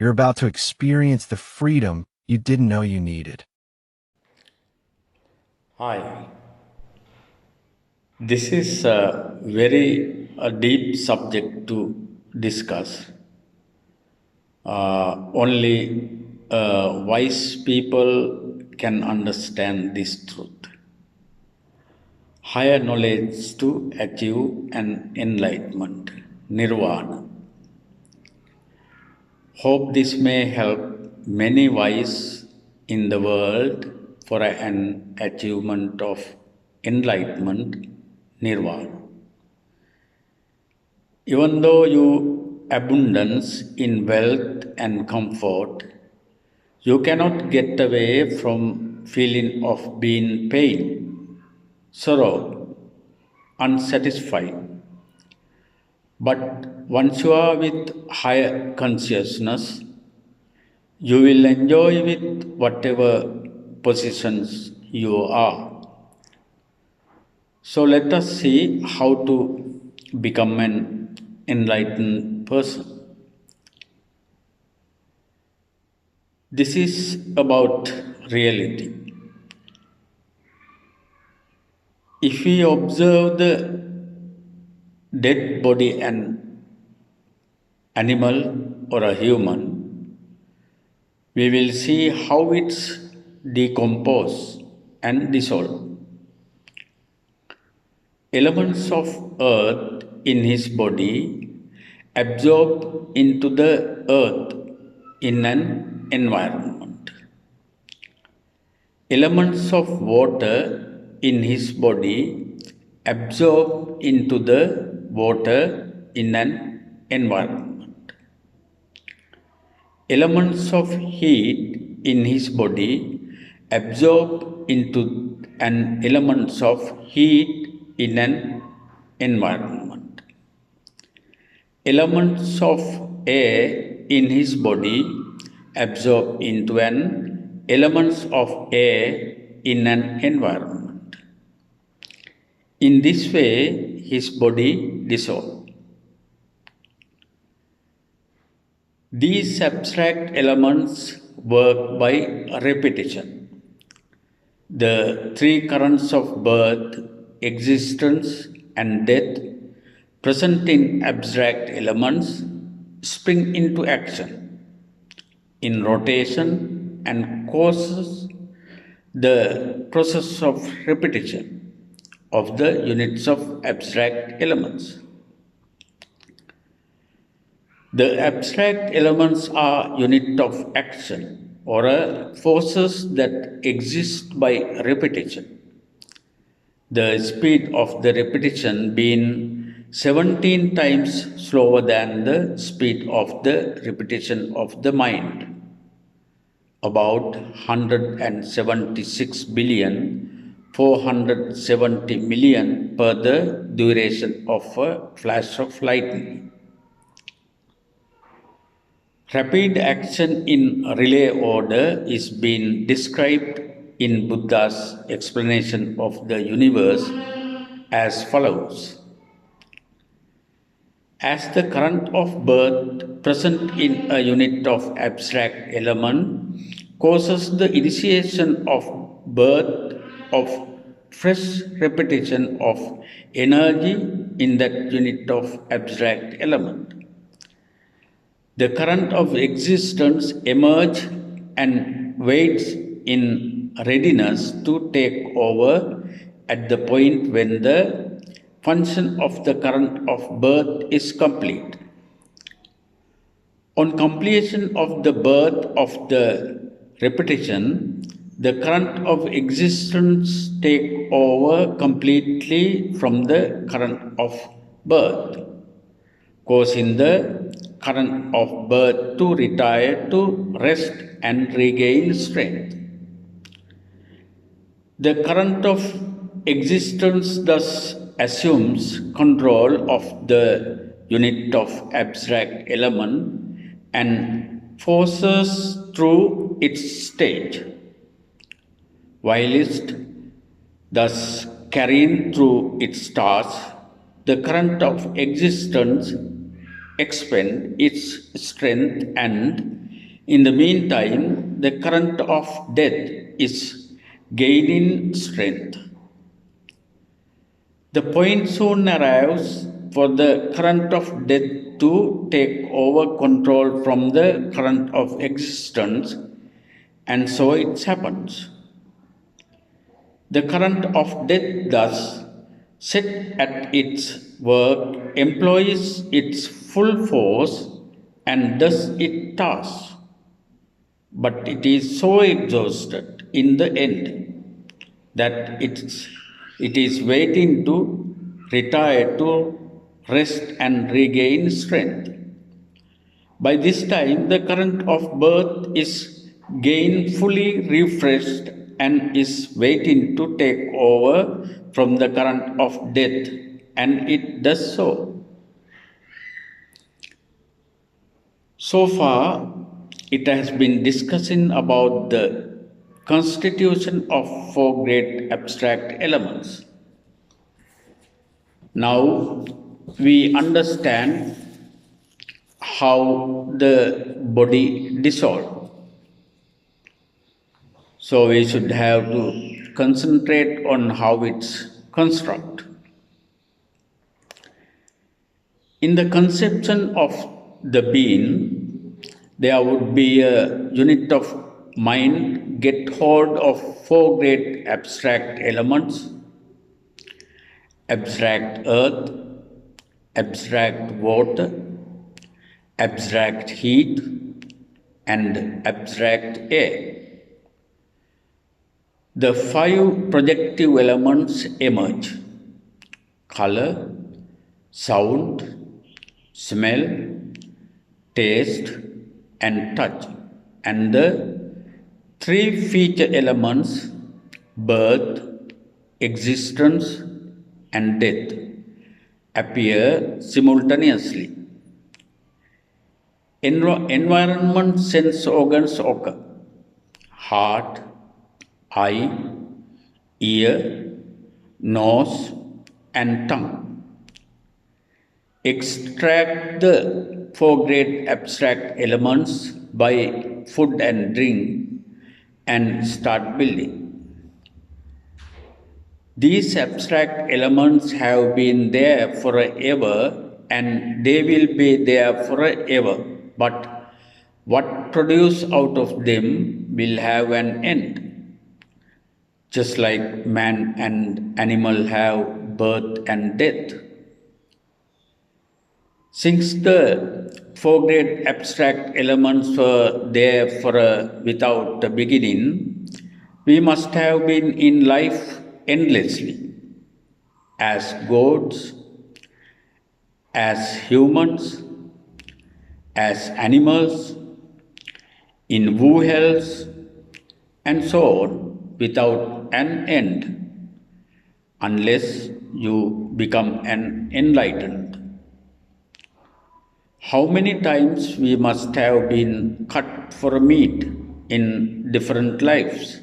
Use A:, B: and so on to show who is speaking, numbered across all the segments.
A: You're about to experience the freedom you didn't know you needed.
B: Hi, this is a very deep subject to discuss. Only wise people can understand this truth. Higher knowledge to achieve an enlightenment, nirvana. Hope this may help many wise in the world for an achievement of enlightenment, nirvana. Even though you abundance in wealth and comfort, you cannot get away from feeling of being pain, sorrow, unsatisfied. But once you are with higher consciousness, you will enjoy with whatever positions you are. So let us see how to become an enlightened person. This is about reality. If we observe the dead body an animal or a human, we will see how it's decomposed and dissolved. Elements of earth in his body absorb into the earth in an environment. Elements of water in his body absorb into the water in an environment. Elements of heat in his body absorb into an elements of heat in an environment. Elements of air in his body absorb into an elements of air in an environment. In this way, his body dissolves. These abstract elements work by repetition. The three currents of birth, existence, and death present in abstract elements spring into action in rotation and causes the process of repetition of the units of abstract elements. The abstract elements are unit of action or forces that exist by repetition. The speed of the repetition being 17 times slower than the speed of the repetition of the mind, about 176 billion 470 million per the duration of a flash of lightning. Rapid action in relay order is being described in Buddha's explanation of the universe as follows. As the current of birth present in a unit of abstract element causes the initiation of birth of fresh repetition of energy in that unit of abstract element. The current of existence emerges and waits in readiness to take over at the point when the function of the current of birth is complete. On completion of the birth of the repetition, the current of existence take over completely from the current of birth, causing the current of birth to retire to rest and regain strength. The current of existence thus assumes control of the unit of abstract element and forces through its stage, whilst thus carrying through its task, the current of existence expend its strength and In the meantime, the current of death is gaining strength. The point soon arrives for the current of death to take over control from the current of existence, and so it happens. The current of death thus set at its work employs its full force and does its task, but it is so exhausted in the end that it is waiting to retire to rest and regain strength. By this time, the current of birth is gainfully refreshed and is waiting to take over from the current of death, and it does so. So far, it has been discussing about the constitution of four great abstract elements. Now we understand how the body dissolves. So we should have to concentrate on how it's construct. In the conception of the being, there would be a unit of mind get hold of four great abstract elements: abstract earth, abstract water, abstract heat, and abstract air. The five projective elements emerge: color, sound, smell, taste, and touch. And the three feature elements, birth, existence, and death, appear simultaneously. Environment sense organs occur: heart, eye, ear, nose, and tongue. Extract the four great abstract elements by food and drink and start building. These abstract elements have been there forever and they will be there forever, but what produce out of them will have an end. Just like man and animal have birth and death. Since the four great abstract elements were there without a beginning, we must have been in life endlessly, as gods, as humans, as animals, in woo hells, and so on, without an end, unless you become an enlightened. How many times we must have been cut for meat in different lives?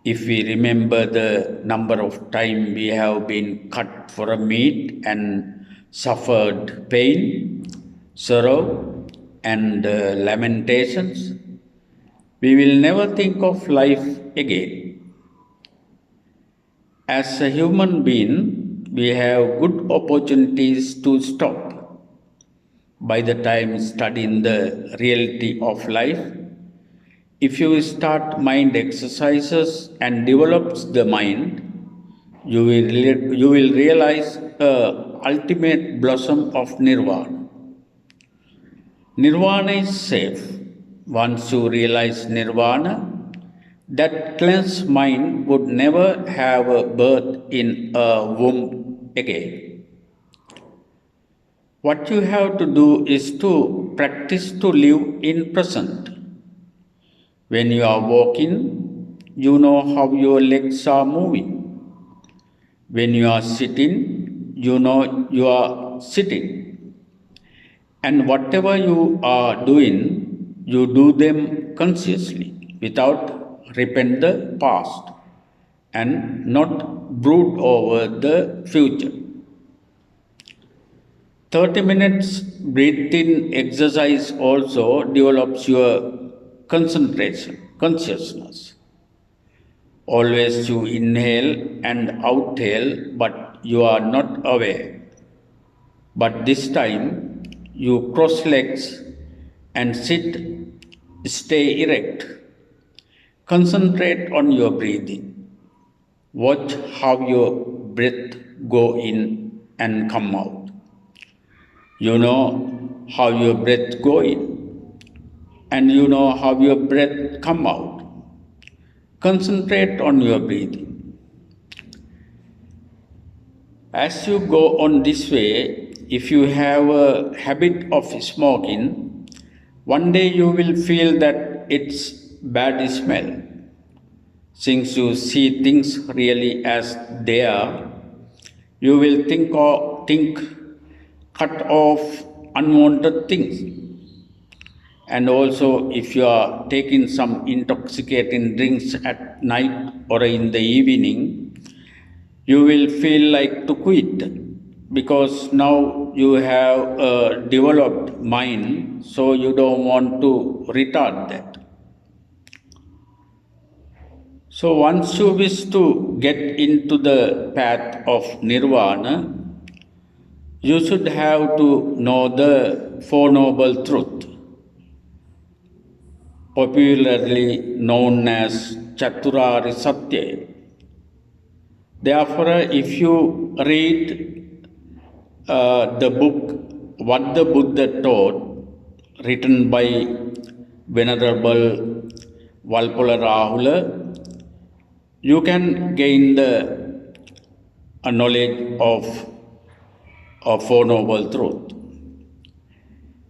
B: If we remember the number of times we have been cut for a meat and suffered pain, sorrow, and lamentations, we will never think of life again. As a human being, we have good opportunities to stop. By the time studying the reality of life, if you start mind exercises and develops the mind, you will realize the ultimate blossom of nirvana. Nirvana is safe. Once you realize nirvana, that cleansed mind would never have a birth in a womb again. What you have to do is to practice to live in present. When you are walking, you know how your legs are moving. When you are sitting, you know you are sitting. And whatever you are doing, you do them consciously, without repent the past and not brood over the future. 30 minutes breathing exercise also develops your concentration, consciousness. Always you inhale and outhale, but you are not aware. But this time you cross legs and sit, stay erect. Concentrate on your breathing. Watch how your breath go in and come out. You know how your breath go in and you know how your breath come out. Concentrate on your breathing. As you go on this way, if you have a habit of smoking, one day you will feel that it's bad smell. Since you see things really as they are, you will think cut off unwanted things. And also, if you are taking some intoxicating drinks at night or in the evening, you will feel like to quit because now you have a developed mind, so you don't want to retard that. So once you wish to get into the path of nirvana, you should have to know the Four Noble Truth, popularly known as Chaturari Satya. Therefore, if you read the book What the Buddha Taught, written by Venerable Valpola Rahula, you can gain the knowledge of Four Noble Truth.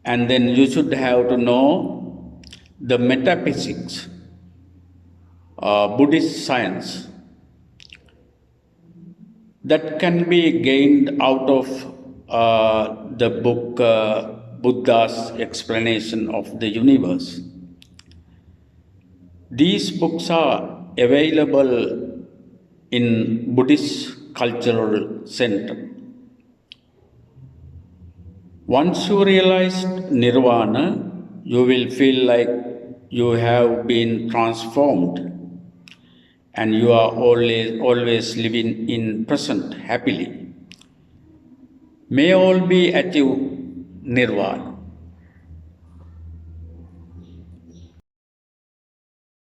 B: And then you should have to know the metaphysics, Buddhist science, that can be gained out of the book Buddha's Explanation of the Universe. These books are available in Buddhist Cultural Center. Once you realize nirvana, you will feel like you have been transformed and you are always living in present happily. May all be achieve nirvana.